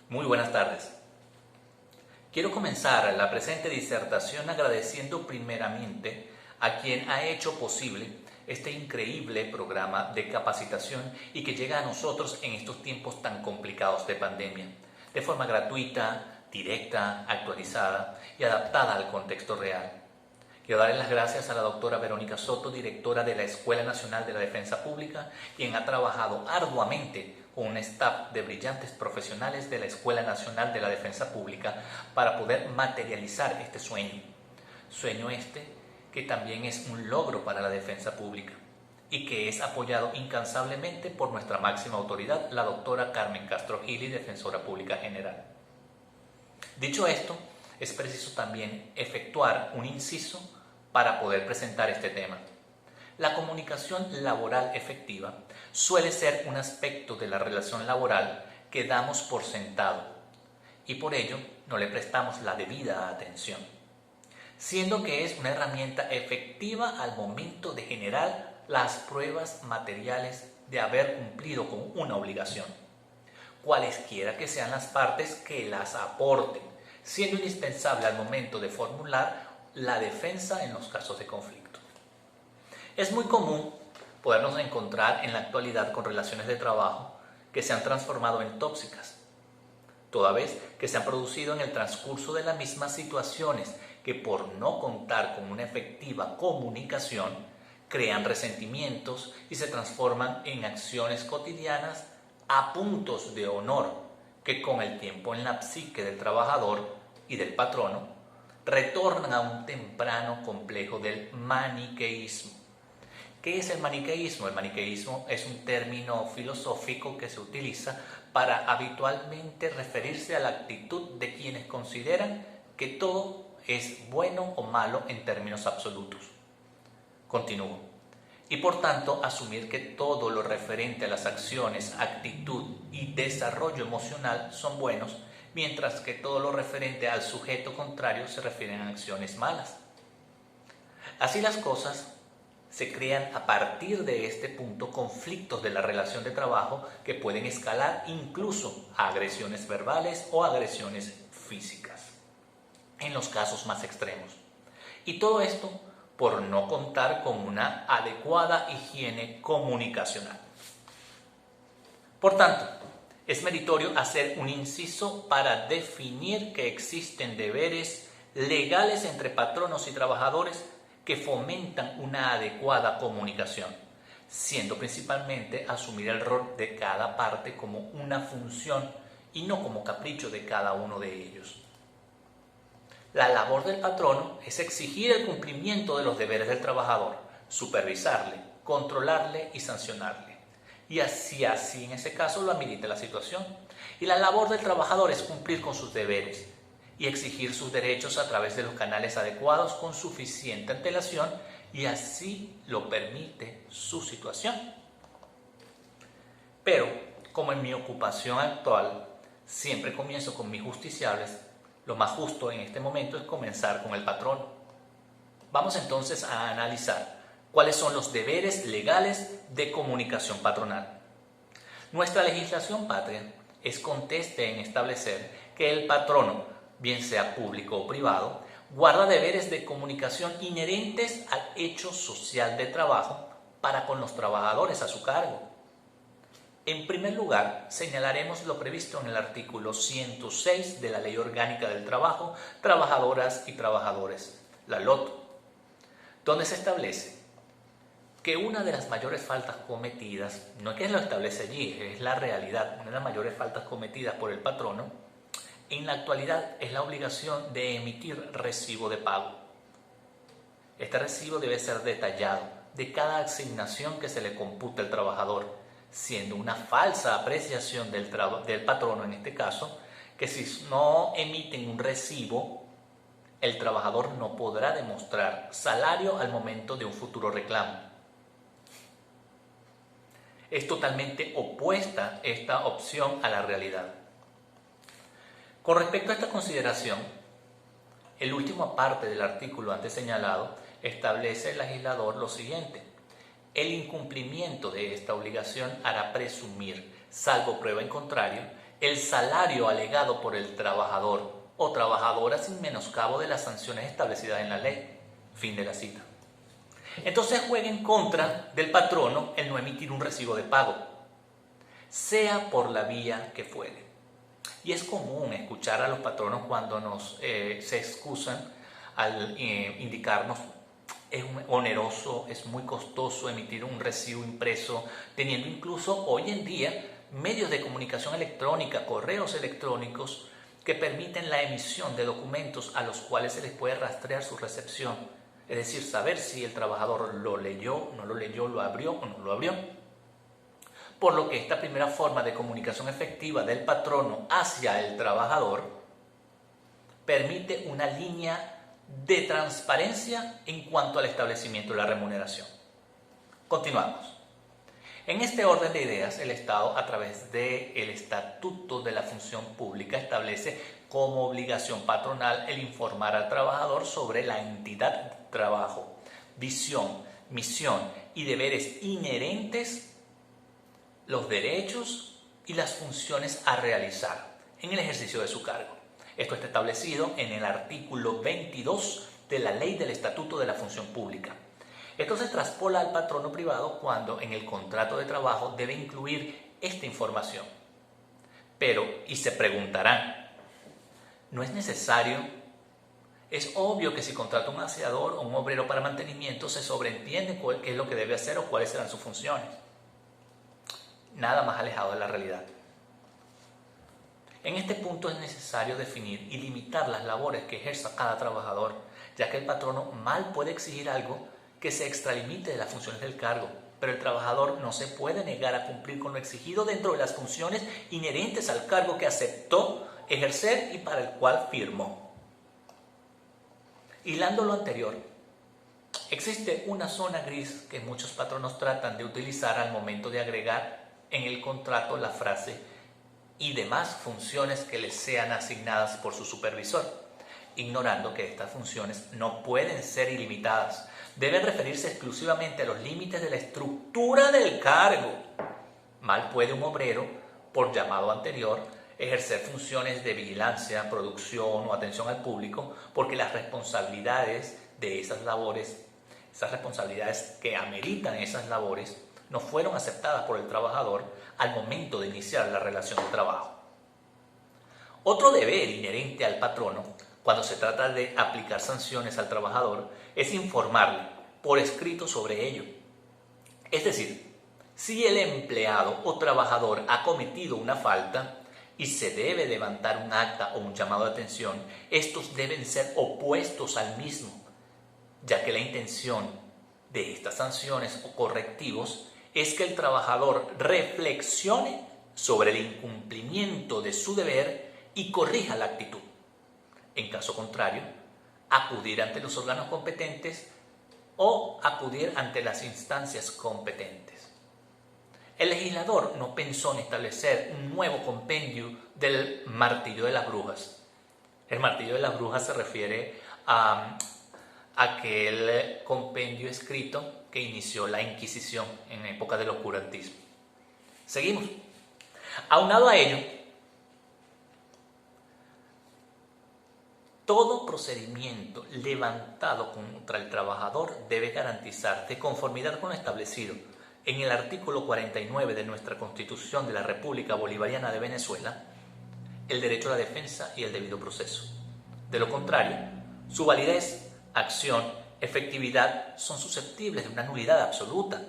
Muy buenas tardes. Quiero comenzar la presente disertación agradeciendo primeramente a quien ha hecho posible este increíble programa de capacitación y que llega a nosotros en estos tiempos tan complicados de pandemia, de forma gratuita, directa, actualizada y adaptada al contexto real. Quiero darle las gracias a la doctora Verónica Soto, directora de la Escuela Nacional de la Defensa Pública, quien ha trabajado arduamente con un staff de brillantes profesionales de la Escuela Nacional de la Defensa Pública para poder materializar este sueño. Sueño este que también es un logro para la defensa pública y que es apoyado incansablemente por nuestra máxima autoridad, la doctora Carmen Castro Gili, defensora pública general. Dicho esto, es preciso también efectuar un inciso para poder presentar este tema. La comunicación laboral efectiva suele ser un aspecto de la relación laboral que damos por sentado y por ello no le prestamos la debida atención, siendo que es una herramienta efectiva al momento de generar las pruebas materiales de haber cumplido con una obligación, cualesquiera que sean las partes que las aporten, siendo indispensable al momento de formular la defensa en los casos de conflicto. Es muy común podernos encontrar en la actualidad con relaciones de trabajo que se han transformado en tóxicas, toda vez que se han producido en el transcurso de las mismas situaciones que por no contar con una efectiva comunicación crean resentimientos y se transforman en acciones cotidianas a puntos de honor que con el tiempo en la psique del trabajador y del patrono retornan a un temprano complejo del maniqueísmo. ¿Qué es el maniqueísmo? El maniqueísmo es un término filosófico que se utiliza para habitualmente referirse a la actitud de quienes consideran que todo es bueno o malo en términos absolutos. Continúo. Y por tanto, asumir que todo lo referente a las acciones, actitud y desarrollo emocional son buenos, mientras que todo lo referente al sujeto contrario se refieren a acciones malas. Así las cosas, se crean a partir de este punto conflictos de la relación de trabajo que pueden escalar incluso a agresiones verbales o agresiones físicas, en los casos más extremos. Y todo esto por no contar con una adecuada higiene comunicacional. Por tanto, es meritorio hacer un inciso para definir que existen deberes legales entre patronos y trabajadores que fomentan una adecuada comunicación, siendo principalmente asumir el rol de cada parte como una función y no como capricho de cada uno de ellos. La labor del patrono es exigir el cumplimiento de los deberes del trabajador, supervisarle, controlarle y sancionarle. Y así en ese caso lo amerita la situación. Y la labor del trabajador es cumplir con sus deberes y exigir sus derechos a través de los canales adecuados con suficiente antelación, y así lo permite su situación. Pero, como en mi ocupación actual siempre comienzo con mis justiciables, lo más justo en este momento es comenzar con el patrono. Vamos entonces a analizar cuáles son los deberes legales de comunicación patronal. Nuestra legislación patria es conteste en establecer que el patrono, bien sea público o privado, guarda deberes de comunicación inherentes al hecho social de trabajo para con los trabajadores a su cargo. En primer lugar, señalaremos lo previsto en el artículo 106 de la Ley Orgánica del Trabajo, Trabajadoras y Trabajadores, la LOTO, donde se establece que una de las mayores faltas cometidas, no es que lo establece allí, es la realidad, una de las mayores faltas cometidas por el patrono en la actualidad es la obligación de emitir recibo de pago. Este recibo debe ser detallado de cada asignación que se le computa al trabajador, siendo una falsa apreciación del patrono en este caso, que si no emiten un recibo, el trabajador no podrá demostrar salario al momento de un futuro reclamo. Es totalmente opuesta esta opción a la realidad. Con respecto a esta consideración, el último parte del artículo antes señalado establece el legislador lo siguiente: el incumplimiento de esta obligación hará presumir, salvo prueba en contrario, el salario alegado por el trabajador o trabajadora sin menoscabo de las sanciones establecidas en la ley. Fin de la cita. Entonces juega en contra del patrono el no emitir un recibo de pago, sea por la vía que fuere. Y es común escuchar a los patronos cuando se excusan al indicarnos es oneroso, es muy costoso emitir un recibo impreso, teniendo incluso hoy en día medios de comunicación electrónica, correos electrónicos que permiten la emisión de documentos a los cuales se les puede rastrear su recepción. Es decir, saber si el trabajador lo leyó, no lo leyó, lo abrió o no lo abrió. Por lo que esta primera forma de comunicación efectiva del patrono hacia el trabajador permite una línea de transparencia en cuanto al establecimiento de la remuneración. Continuamos. En este orden de ideas, el Estado, a través del Estatuto de la Función Pública, establece como obligación patronal el informar al trabajador sobre la entidad de trabajo, visión, misión y deberes inherentes, los derechos y las funciones a realizar en el ejercicio de su cargo. Esto está establecido en el artículo 22 de la Ley del Estatuto de la Función Pública. Esto se traspola al patrono privado cuando en el contrato de trabajo debe incluir esta información. Pero, y se preguntarán, ¿no es necesario? Es obvio que si contrata un aseador o un obrero para mantenimiento, se sobreentiende qué es lo que debe hacer o cuáles serán sus funciones. Nada más alejado de la realidad. En este punto es necesario definir y limitar las labores que ejerza cada trabajador, ya que el patrono mal puede exigir algo que se extralimite de las funciones del cargo, pero el trabajador no se puede negar a cumplir con lo exigido dentro de las funciones inherentes al cargo que aceptó ejercer y para el cual firmó. Hilando lo anterior, existe una zona gris que muchos patronos tratan de utilizar al momento de agregar en el contrato la frase y demás funciones que les sean asignadas por su supervisor, ignorando que estas funciones no pueden ser ilimitadas, deben referirse exclusivamente a los límites de la estructura del cargo. Mal puede un obrero, por llamado anterior, ejercer funciones de vigilancia, producción o atención al público, porque las responsabilidades de esas labores, esas responsabilidades que ameritan esas labores, no fueron aceptadas por el trabajador al momento de iniciar la relación de trabajo. Otro deber inherente al patrono, cuando se trata de aplicar sanciones al trabajador, es informarle por escrito sobre ello. Es decir, si el empleado o trabajador ha cometido una falta y se debe levantar un acta o un llamado de atención, estos deben ser opuestos al mismo, ya que la intención de estas sanciones o correctivos es que el trabajador reflexione sobre el incumplimiento de su deber y corrija la actitud. En caso contrario, acudir ante los órganos competentes o acudir ante las instancias competentes. El legislador no pensó en establecer un nuevo compendio del martillo de las brujas. El martillo de las brujas se refiere a aquel compendio escrito que inició la Inquisición en época del oscurantismo. Seguimos. Aunado a ello, todo procedimiento levantado contra el trabajador debe garantizar, de conformidad con lo establecido en el artículo 49 de nuestra Constitución de la República Bolivariana de Venezuela, el derecho a la defensa y el debido proceso. De lo contrario, su validez, acción, efectividad son susceptibles de una nulidad absoluta.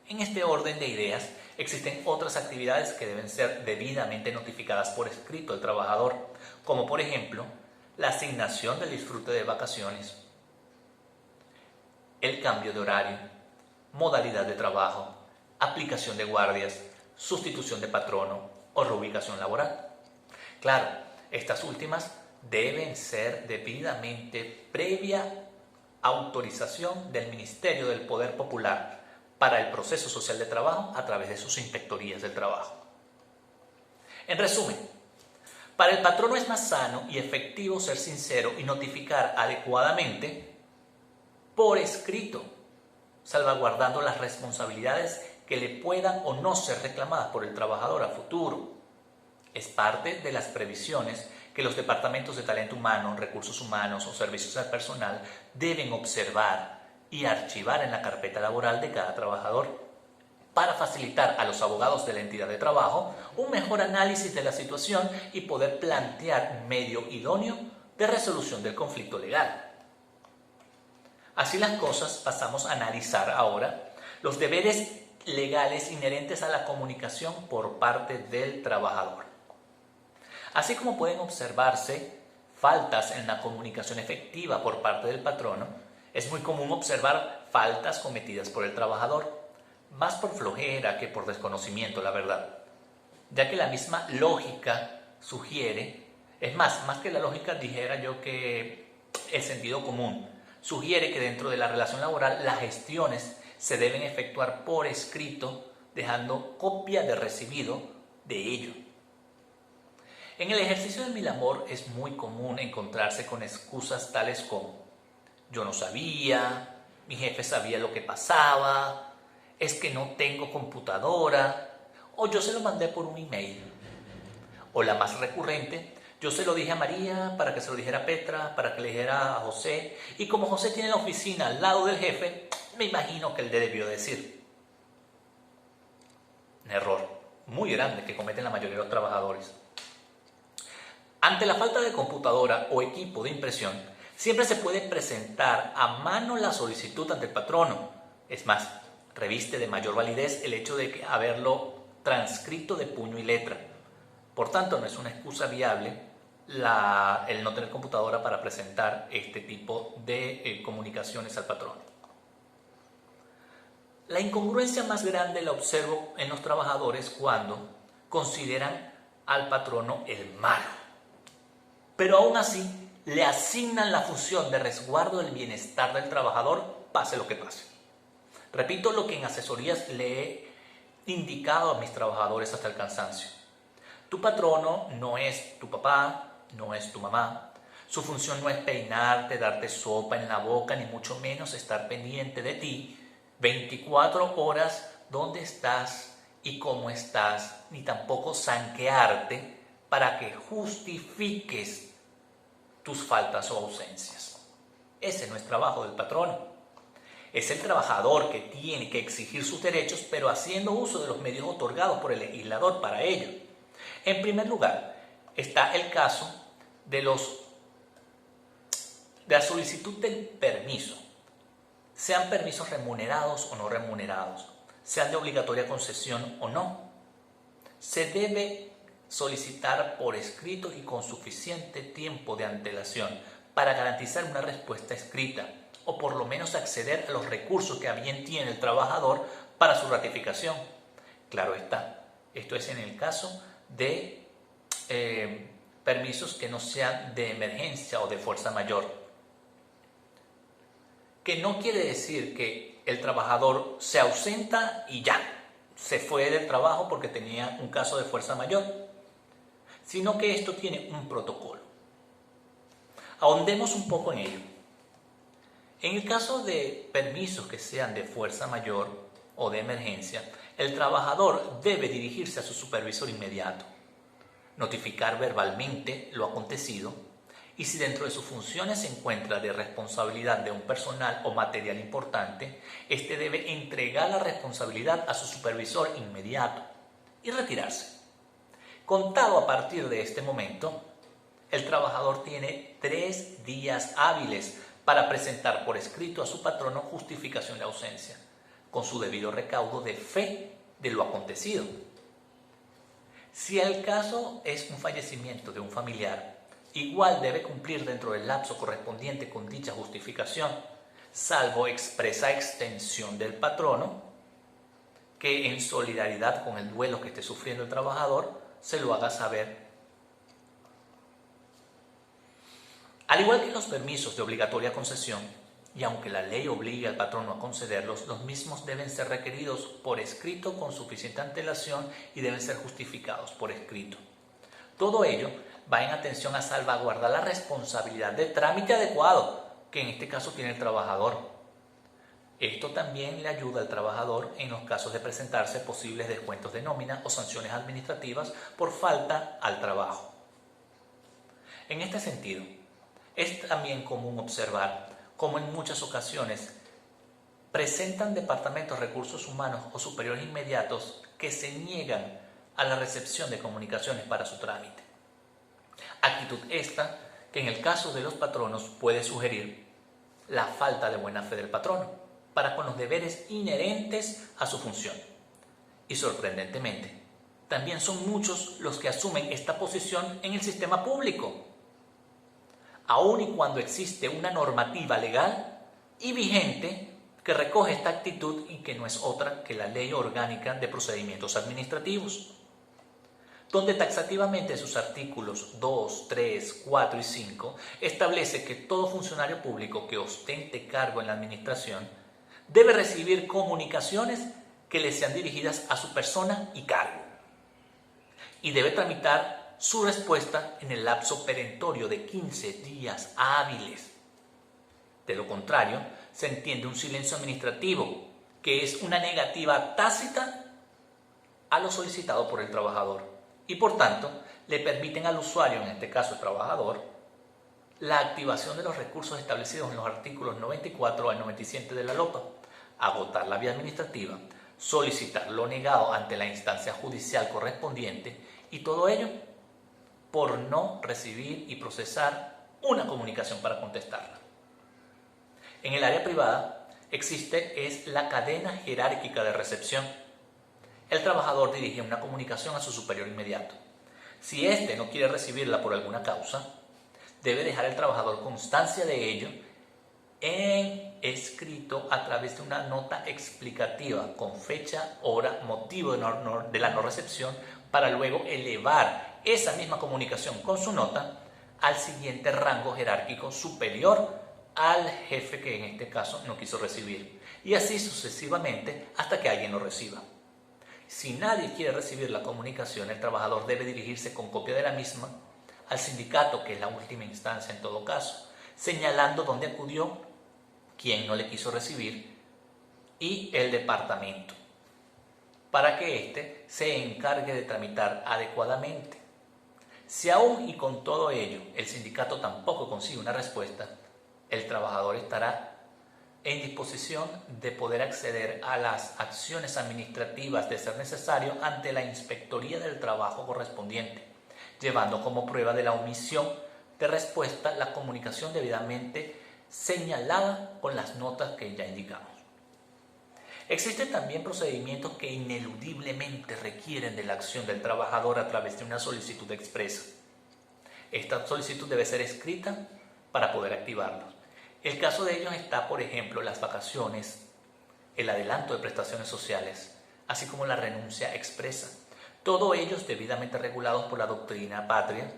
En este orden de ideas, existen otras actividades que deben ser debidamente notificadas por escrito al trabajador, como por ejemplo, la asignación del disfrute de vacaciones, el cambio de horario, modalidad de trabajo, aplicación de guardias, sustitución de patrono o reubicación laboral. Claro, estas últimas deben ser debidamente previa autorización del Ministerio del Poder Popular para el proceso social de trabajo a través de sus inspectorías del trabajo. En resumen, para el patrono es más sano y efectivo ser sincero y notificar adecuadamente por escrito, salvaguardando las responsabilidades que le puedan o no ser reclamadas por el trabajador a futuro. Es parte de las previsiones que los departamentos de talento humano, recursos humanos o servicios al personal deben observar y archivar en la carpeta laboral de cada trabajador para facilitar a los abogados de la entidad de trabajo un mejor análisis de la situación y poder plantear un medio idóneo de resolución del conflicto legal. Así las cosas, pasamos a analizar ahora los deberes legales inherentes a la comunicación por parte del trabajador. Así como pueden observarse faltas en la comunicación efectiva por parte del patrono, es muy común observar faltas cometidas por el trabajador, más por flojera que por desconocimiento, la verdad, ya que la misma lógica sugiere, es más que la lógica dijera yo que el sentido común sugiere que dentro de la relación laboral las gestiones se deben efectuar por escrito, dejando copia de recibido de ello. En el ejercicio de mi labor es muy común encontrarse con excusas tales como: yo no sabía, mi jefe sabía lo que pasaba, es que no tengo computadora, o yo se lo mandé por un email. O la más recurrente: yo se lo dije a María para que se lo dijera a Petra, para que le dijera a José, y como José tiene la oficina al lado del jefe, me imagino que él le debió decir. Un error muy grande que cometen la mayoría de los trabajadores. Ante la falta de computadora o equipo de impresión, siempre se puede presentar a mano la solicitud ante el patrono. Es más, reviste de mayor validez el hecho de haberlo transcrito de puño y letra. Por tanto, no es una excusa viable el no tener computadora para presentar este tipo de comunicaciones al patrono. La incongruencia más grande la observo en los trabajadores cuando consideran al patrono el malo, pero aún así le asignan la función de resguardo del bienestar del trabajador, pase lo que pase. Repito lo que en asesorías le he indicado a mis trabajadores hasta el cansancio. Tu patrono no es tu papá, no es tu mamá. Su función no es peinarte, darte sopa en la boca, ni mucho menos estar pendiente de ti 24 horas dónde estás y cómo estás, ni tampoco zanquearte para que justifiques tus faltas o ausencias. Ese no es trabajo del patrono. Es el trabajador que tiene que exigir sus derechos, pero haciendo uso de los medios otorgados por el legislador para ello. En primer lugar, está el caso de la solicitud del permiso, sean permisos remunerados o no remunerados, sean de obligatoria concesión o no. Se debe solicitar por escrito y con suficiente tiempo de antelación para garantizar una respuesta escrita, o por lo menos acceder a los recursos que a bien tiene el trabajador para su ratificación. Claro está, esto es en el caso de permisos que no sean de emergencia o de fuerza mayor. Que no quiere decir que el trabajador se ausenta y ya, se fue del trabajo porque tenía un caso de fuerza mayor, sino que esto tiene un protocolo. Ahondemos un poco en ello. En el caso de permisos que sean de fuerza mayor o de emergencia, el trabajador debe dirigirse a su supervisor inmediato, notificar verbalmente lo acontecido, y si dentro de sus funciones se encuentra de responsabilidad de un personal o material importante, éste debe entregar la responsabilidad a su supervisor inmediato y retirarse. Contado a partir de este momento, el trabajador tiene 3 días hábiles para presentar por escrito a su patrono justificación de ausencia, con su debido recaudo de fe de lo acontecido. Si el caso es un fallecimiento de un familiar, igual debe cumplir dentro del lapso correspondiente con dicha justificación, salvo expresa extensión del patrono, que en solidaridad con el duelo que esté sufriendo el trabajador, se lo haga saber. Al igual que los permisos de obligatoria concesión, y aunque la ley obligue al patrono a concederlos, los mismos deben ser requeridos por escrito con suficiente antelación y deben ser justificados por escrito. Todo ello va en atención a salvaguardar la responsabilidad de trámite adecuado, que en este caso tiene el trabajador. Esto también le ayuda al trabajador en los casos de presentarse posibles descuentos de nómina o sanciones administrativas por falta al trabajo. En este sentido, es también común observar cómo en muchas ocasiones presentan departamentos de recursos humanos o superiores inmediatos que se niegan a la recepción de comunicaciones para su trámite. Actitud esta que en el caso de los patronos puede sugerir la falta de buena fe del patrono para con los deberes inherentes a su función. Y sorprendentemente, también son muchos los que asumen esta posición en el sistema público, aun y cuando existe una normativa legal y vigente que recoge esta actitud y que no es otra que la Ley Orgánica de Procedimientos Administrativos, donde taxativamente en sus artículos 2, 3, 4 y 5 establece que todo funcionario público que ostente cargo en la administración debe recibir comunicaciones que le sean dirigidas a su persona y cargo, y debe tramitar su respuesta en el lapso perentorio de 15 días hábiles. De lo contrario, se entiende un silencio administrativo, que es una negativa tácita a lo solicitado por el trabajador, y por tanto le permiten al usuario, en este caso el trabajador, la activación de los recursos establecidos en los artículos 94 al 97 de la LOPA, agotar la vía administrativa, solicitar lo negado ante la instancia judicial correspondiente, y todo ello por no recibir y procesar una comunicación para contestarla. En el área privada existe la cadena jerárquica de recepción. El trabajador dirige una comunicación a su superior inmediato. Si éste no quiere recibirla por alguna causa, debe dejar el trabajador constancia de ello en escrito a través de una nota explicativa con fecha, hora, motivo de la no recepción, para luego elevar esa misma comunicación con su nota al siguiente rango jerárquico superior al jefe que en este caso no quiso recibir, y así sucesivamente hasta que alguien lo reciba. Si nadie quiere recibir la comunicación, el trabajador debe dirigirse con copia de la misma al sindicato, que es la última instancia en todo caso, señalando dónde acudió, quién no le quiso recibir y el departamento, para que éste se encargue de tramitar adecuadamente. Si aún y con todo ello el sindicato tampoco consigue una respuesta, el trabajador estará en disposición de poder acceder a las acciones administrativas de ser necesario ante la Inspectoría del Trabajo correspondiente, llevando como prueba de la omisión de respuesta la comunicación debidamente señalada con las notas que ya indicamos. Existen también procedimientos que ineludiblemente requieren de la acción del trabajador a través de una solicitud expresa. Esta solicitud debe ser escrita para poder activarlos. El caso de ellos está, por ejemplo, las vacaciones, el adelanto de prestaciones sociales, así como la renuncia expresa. Todos ellos debidamente regulados por la doctrina patria,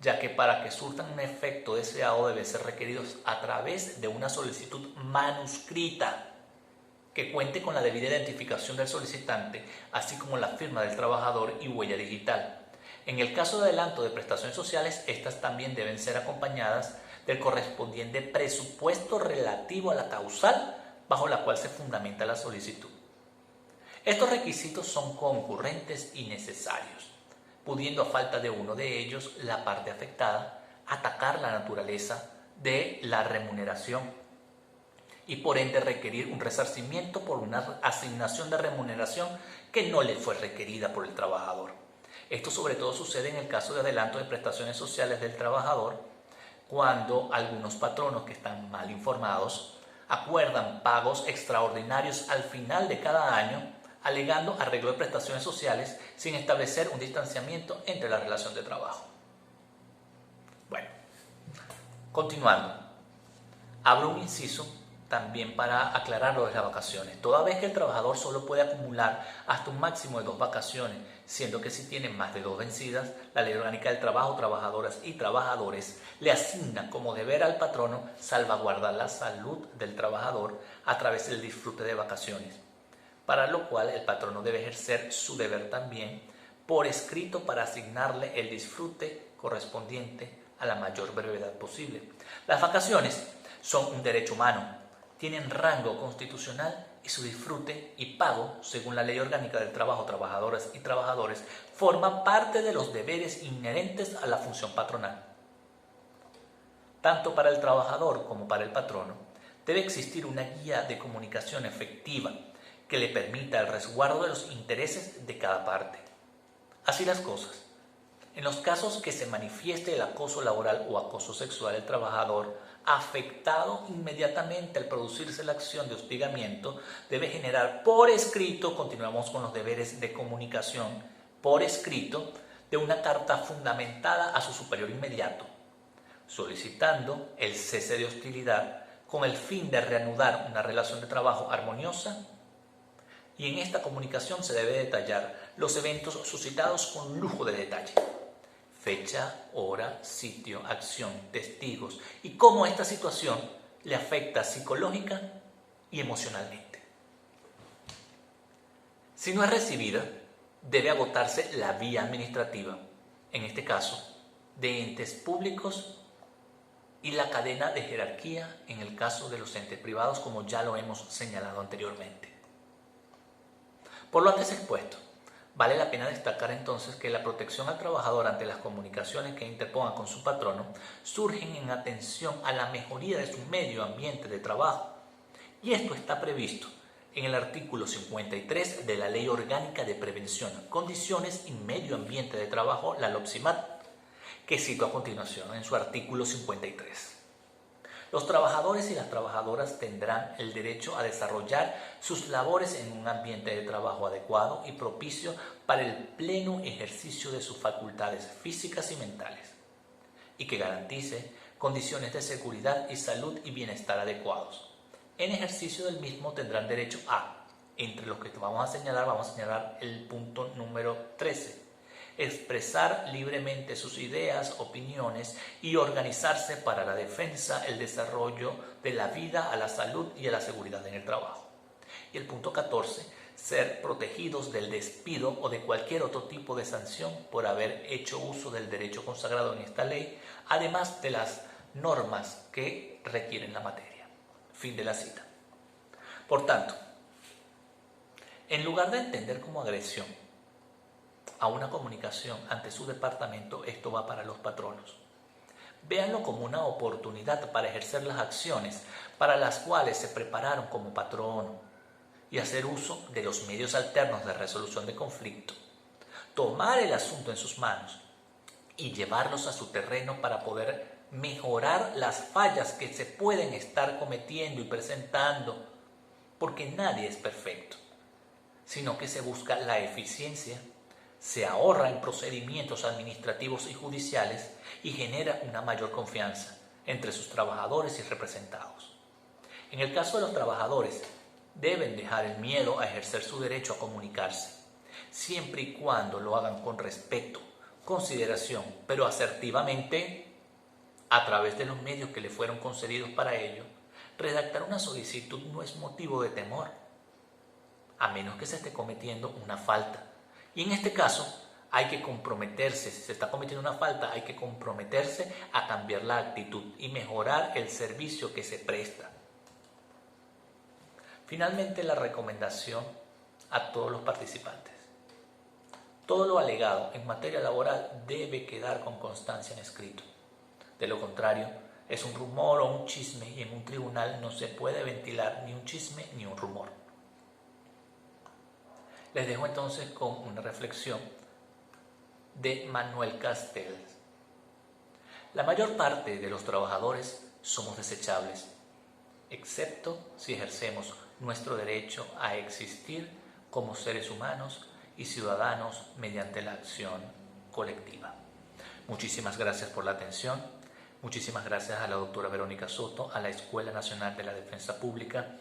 ya que para que surtan un efecto deseado deben ser requeridos a través de una solicitud manuscrita que cuente con la debida identificación del solicitante, así como la firma del trabajador y huella digital. En el caso de adelanto de prestaciones sociales, estas también deben ser acompañadas del correspondiente presupuesto relativo a la causal bajo la cual se fundamenta la solicitud. Estos requisitos son concurrentes y necesarios, pudiendo a falta de uno de ellos la parte afectada atacar la naturaleza de la remuneración y por ende requerir un resarcimiento por una asignación de remuneración que no le fue requerida por el trabajador. Esto sobre todo sucede en el caso de adelanto de prestaciones sociales del trabajador, cuando algunos patronos que están mal informados acuerdan pagos extraordinarios al final de cada año, alegando arreglo de prestaciones sociales sin establecer un distanciamiento entre la relación de trabajo. Bueno, continuando, abro un inciso también para aclarar lo de las vacaciones. Toda vez que el trabajador solo puede acumular hasta un máximo de 2 vacaciones, siendo que si tiene más de 2 vencidas, la Ley Orgánica del Trabajo, trabajadoras y trabajadores le asigna como deber al patrono salvaguardar la salud del trabajador a través del disfrute de vacaciones, para lo cual el patrono debe ejercer su deber también por escrito para asignarle el disfrute correspondiente a la mayor brevedad posible. Las vacaciones son un derecho humano tienen rango constitucional y su disfrute y pago, según la Ley Orgánica del Trabajo, trabajadoras y trabajadores, forma parte de los deberes inherentes a la función patronal. Tanto para el trabajador como para el patrono, debe existir una guía de comunicación efectiva que le permita el resguardo de los intereses de cada parte. Así las cosas. En los casos que se manifieste el acoso laboral o acoso sexual, el trabajador afectado inmediatamente al producirse la acción de hostigamiento debe generar por escrito, continuamos con los deberes de comunicación, por escrito, de una carta fundamentada a su superior inmediato, solicitando el cese de hostilidad con el fin de reanudar una relación de trabajo armoniosa, y en esta comunicación se debe detallar los eventos suscitados con lujo de detalle: fecha, hora, sitio, acción, testigos y cómo esta situación le afecta psicológica y emocionalmente. Si no es recibida, debe agotarse la vía administrativa, en este caso, de entes públicos, y la cadena de jerarquía en el caso de los entes privados, como ya lo hemos señalado anteriormente. Por lo antes expuesto, vale la pena destacar entonces que la protección al trabajador ante las comunicaciones que interponga con su patrono surgen en atención a la mejoría de su medio ambiente de trabajo, y esto está previsto en el artículo 53 de la Ley Orgánica de Prevención, Condiciones y Medio Ambiente de Trabajo, la LOPSIMAT, que cito a continuación en su artículo 53. Los trabajadores y las trabajadoras tendrán el derecho a desarrollar sus labores en un ambiente de trabajo adecuado y propicio para el pleno ejercicio de sus facultades físicas y mentales, y que garantice condiciones de seguridad y salud y bienestar adecuados. En ejercicio del mismo tendrán derecho a, entre los que vamos a señalar el punto número 13, expresar libremente sus ideas, opiniones y organizarse para la defensa, el desarrollo de la vida, a la salud y a la seguridad en el trabajo. Y el punto 14, ser protegidos del despido o de cualquier otro tipo de sanción por haber hecho uso del derecho consagrado en esta ley, además de las normas que requieren la materia. Fin de la cita. Por tanto, en lugar de entender como agresión a una comunicación ante su departamento, esto va para los patronos. Véanlo como una oportunidad para ejercer las acciones para las cuales se prepararon como patrono y hacer uso de los medios alternos de resolución de conflicto, tomar el asunto en sus manos y llevarlos a su terreno para poder mejorar las fallas que se pueden estar cometiendo y presentando, porque nadie es perfecto, sino que se busca la eficiencia, se ahorra en procedimientos administrativos y judiciales y genera una mayor confianza entre sus trabajadores y representados. En el caso de los trabajadores, deben dejar el miedo a ejercer su derecho a comunicarse, siempre y cuando lo hagan con respeto, consideración, pero asertivamente, a través de los medios que le fueron concedidos para ello. Redactar una solicitud no es motivo de temor, a menos que se esté cometiendo una falta. Y en este caso hay que comprometerse, si se está cometiendo una falta, hay que comprometerse a cambiar la actitud y mejorar el servicio que se presta. Finalmente, la recomendación a todos los participantes. Todo lo alegado en materia laboral debe quedar con constancia en escrito. De lo contrario, es un rumor o un chisme, y en un tribunal no se puede ventilar ni un chisme ni un rumor. Les dejo entonces con una reflexión de Manuel Castells. La mayor parte de los trabajadores somos desechables, excepto si ejercemos nuestro derecho a existir como seres humanos y ciudadanos mediante la acción colectiva. Muchísimas gracias por la atención. Muchísimas gracias a la doctora Verónica Soto, a la Escuela Nacional de la Defensa Pública,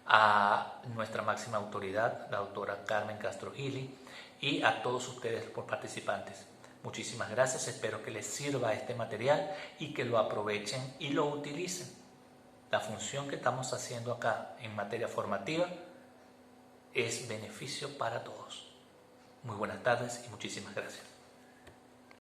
a nuestra máxima autoridad, la doctora Carmen Castro Gili, y a todos ustedes por participantes. Muchísimas gracias, espero que les sirva este material y que lo aprovechen y lo utilicen. La función que estamos haciendo acá en materia formativa es beneficio para todos. Muy buenas tardes y muchísimas gracias.